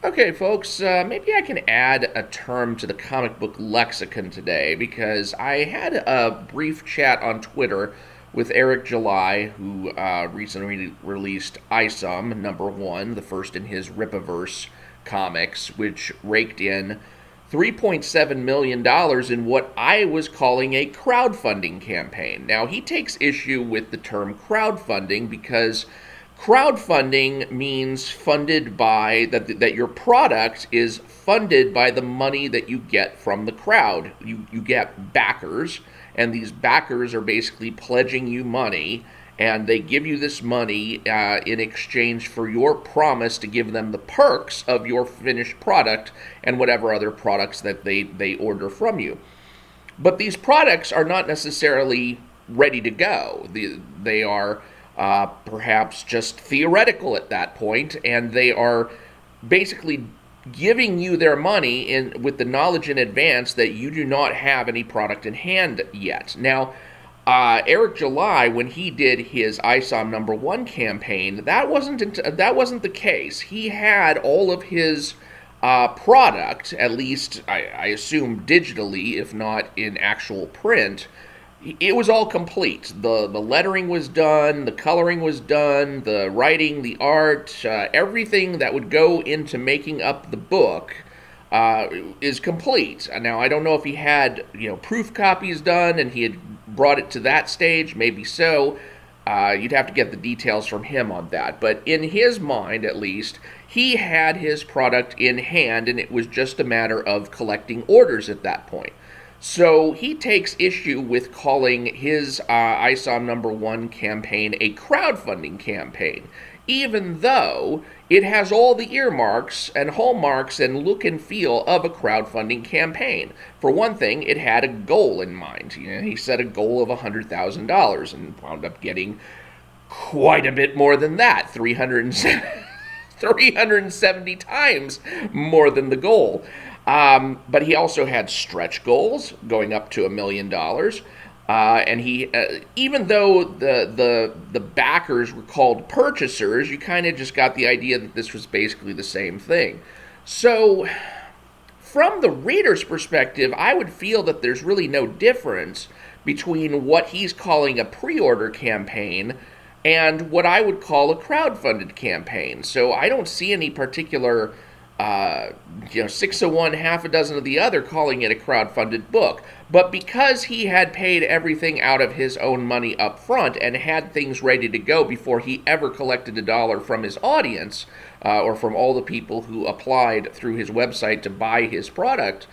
Okay, folks, maybe I can add a term to the comic book lexicon today because I had a brief chat on Twitter with Eric July, who recently released Isom #1, the first in his Rippaverse comics, which raked in $3.7 million in what I was calling a crowdfunding campaign. Now, he takes issue with the term crowdfunding because crowdfunding means funded by that your product is funded by the money that you get from the crowd. You get backers, and these backers are basically pledging you money, and they give you this money in exchange for your promise to give them the perks of your finished product and whatever other products that they order from you. But these products are not necessarily ready to go. They are perhaps just theoretical at that point, and they are basically giving you their money with the knowledge in advance that you do not have any product in hand yet. Now, Eric July, when he did his ISOM #1 campaign, that wasn't the case. He had all of his product, at least I assume digitally, if not in actual print. It was all complete. The lettering was done, the coloring was done, the writing, the art, everything that would go into making up the book is complete. Now, I don't know if he had proof copies done and he had brought it to that stage. Maybe so. You'd have to get the details from him on that. But in his mind, at least, he had his product in hand, and it was just a matter of collecting orders at that point. So he takes issue with calling his ISOM #1 campaign a crowdfunding campaign, even though it has all the earmarks and hallmarks and look and feel of a crowdfunding campaign. For one thing, it had a goal in mind. He set a goal of $100,000 and wound up getting quite a bit more than that, 370 times more than the goal. But he also had stretch goals going up to $1 million. And he, even though the backers were called purchasers, you kind of just got the idea that this was basically the same thing. So, from the reader's perspective, I would feel that there's really no difference between what he's calling a pre-order campaign and what I would call a crowdfunded campaign. So I don't see any particular 6 of one, half a dozen of the other, calling it a crowdfunded book. But because he had paid everything out of his own money up front and had things ready to go before he ever collected a dollar from his audience, or from all the people who applied through his website to buy his product,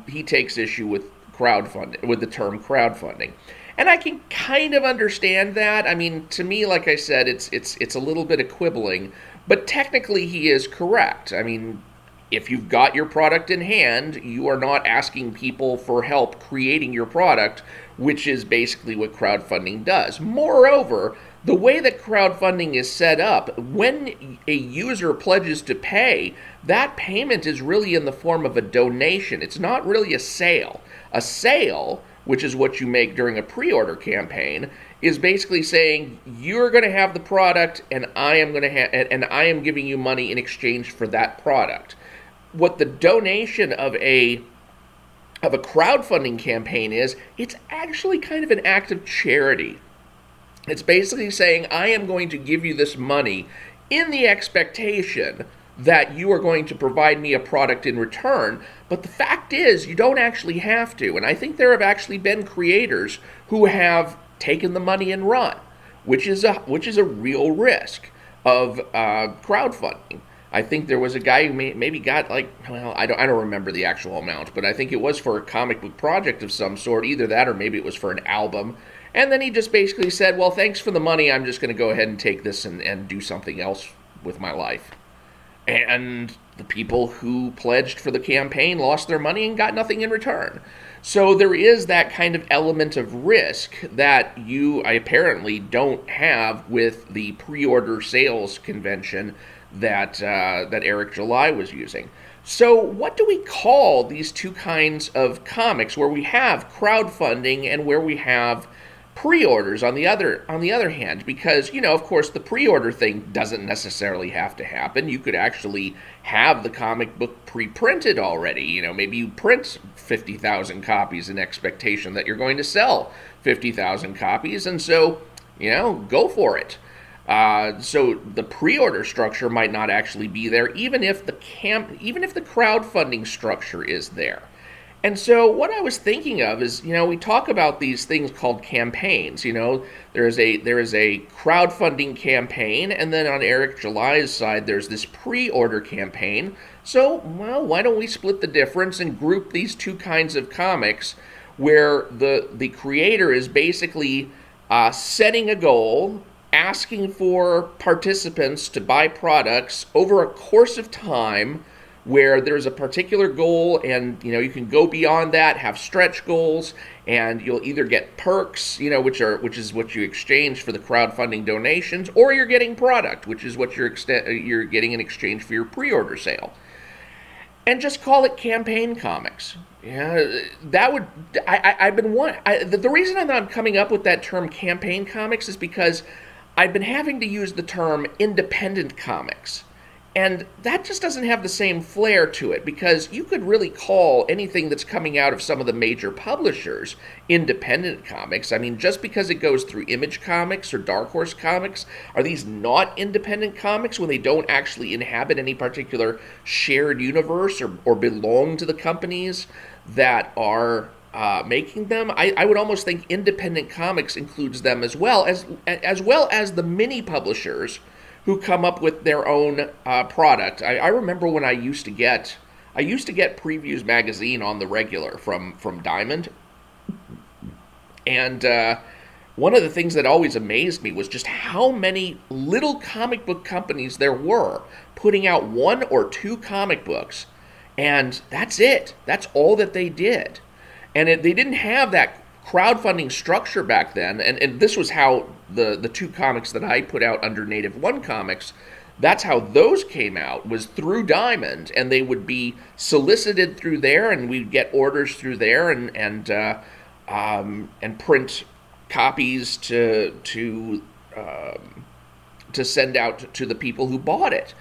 he takes issue with the term crowdfunding. And I can kind of understand that. I mean, to me, like I said, it's a little bit of quibbling, but technically he is correct. I mean, if you've got your product in hand, you are not asking people for help creating your product, which is basically what crowdfunding does. Moreover, the way that crowdfunding is set up, when a user pledges to pay, that payment is really in the form of a donation. It's not really a sale. A sale, which is what you make during a pre-order campaign, is basically saying you're going to have the product and I am giving you money in exchange for that product. What the donation of a crowdfunding campaign is, it's actually kind of an act of charity. It's basically saying I am going to give you this money in the expectation that you are going to provide me a product in return, but the fact is you don't actually have to. And I think there have actually been creators who have taken the money and run, which is a real risk of crowdfunding. I think there was a guy who maybe got I don't remember the actual amount, but I think it was for a comic book project of some sort, either that or maybe it was for an album. And then he just basically said, well, thanks for the money, I'm just going to go ahead and take this and do something else with my life. And the people who pledged for the campaign lost their money and got nothing in return. So there is that kind of element of risk that you apparently don't have with the pre-order sales convention that Eric July was using. So what do we call these two kinds of comics where we have crowdfunding and where we have pre-orders on the other hand, because of course the pre-order thing doesn't necessarily have to happen. You could actually have the comic book pre-printed already. Maybe you print 50,000 copies in expectation that you're going to sell 50,000 copies, and so go for it. So the pre-order structure might not actually be there, even if the crowdfunding structure is there. And so what I was thinking of is, we talk about these things called campaigns. There is a crowdfunding campaign, and then on Eric July's side, there's this pre-order campaign. So, well, why don't we split the difference and group these two kinds of comics, where the creator is basically setting a goal, asking for participants to buy products over a course of time, where there's a particular goal, and you can go beyond that, have stretch goals, and you'll either get perks, which is what you exchange for the crowdfunding donations, or you're getting product, which is what you're getting in exchange for your pre-order sale. And just call it campaign comics. Yeah, that would. I've been the reason I'm coming up with that term campaign comics is because I've been having to use the term independent comics. And that just doesn't have the same flair to it, because you could really call anything that's coming out of some of the major publishers independent comics. I mean, just because it goes through Image Comics or Dark Horse Comics, are these not independent comics when they don't actually inhabit any particular shared universe or belong to the companies that are making them? I would almost think independent comics includes them as well as the mini publishers who come up with their own product. I remember when I used to get Previews magazine on the regular from Diamond, and one of the things that always amazed me was just how many little comic book companies there were putting out one or two comic books, and that's it. That's all that they did, and they didn't have that crowdfunding structure back then, and this was how the two comics that I put out under Native One Comics, that's how those came out, was through Diamond, and they would be solicited through there, and we'd get orders through there, and print copies to send out to the people who bought it.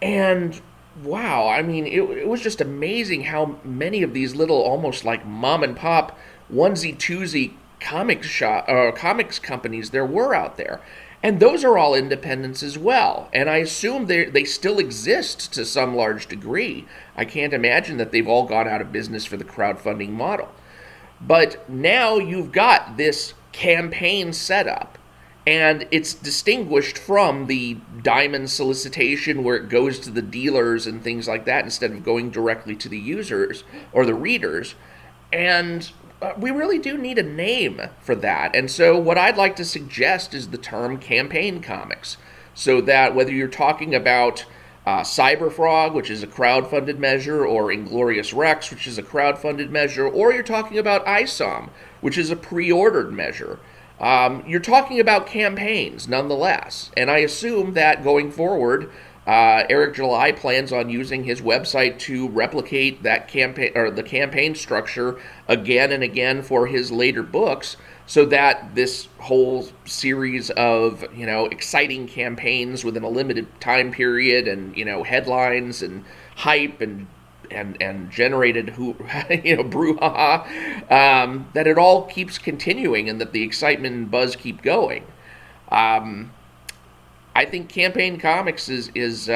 And wow, I mean, it was just amazing how many of these little, almost like mom and pop onesie twosie comics companies there were out there. And those are all independents as well. And I assume they still exist to some large degree. I can't imagine that they've all gone out of business for the crowdfunding model. But now you've got this campaign setup, and it's distinguished from the Diamond solicitation where it goes to the dealers and things like that instead of going directly to the users or the readers. And we really do need a name for that. And so what I'd like to suggest is the term campaign comics, so that whether you're talking about Cyberfrog, which is a crowdfunded measure, or Inglorious Rex, which is a crowdfunded measure, or you're talking about Isom, which is a pre-ordered measure, you're talking about campaigns nonetheless. And I assume that going forward, Eric July plans on using his website to replicate that campaign, or the campaign structure, again and again for his later books, so that this whole series of exciting campaigns within a limited time period, and headlines and hype and generated brouhaha, that it all keeps continuing, and that the excitement and buzz keep going. I think campaign comics is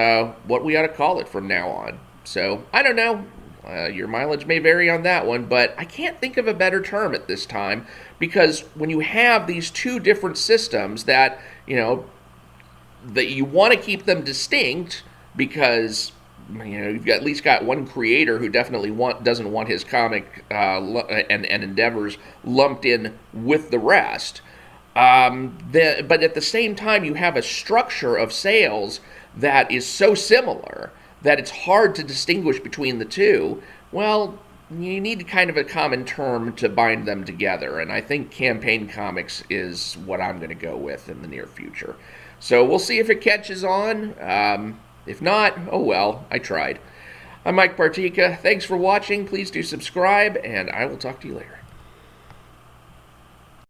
what we ought to call it from now on. So, I don't know. Your mileage may vary on that one, but I can't think of a better term at this time, because when you have these two different systems that you want to keep them distinct, because you've at least got one creator who definitely doesn't want his comic and endeavors lumped in with the rest. But at the same time, you have a structure of sales that is so similar that it's hard to distinguish between the two. Well, you need kind of a common term to bind them together, and I think campaign comics is what I'm going to go with in the near future. So we'll see if it catches on. If not, oh well, I tried. I'm Mike Partika. Thanks for watching. Please do subscribe, and I will talk to you later.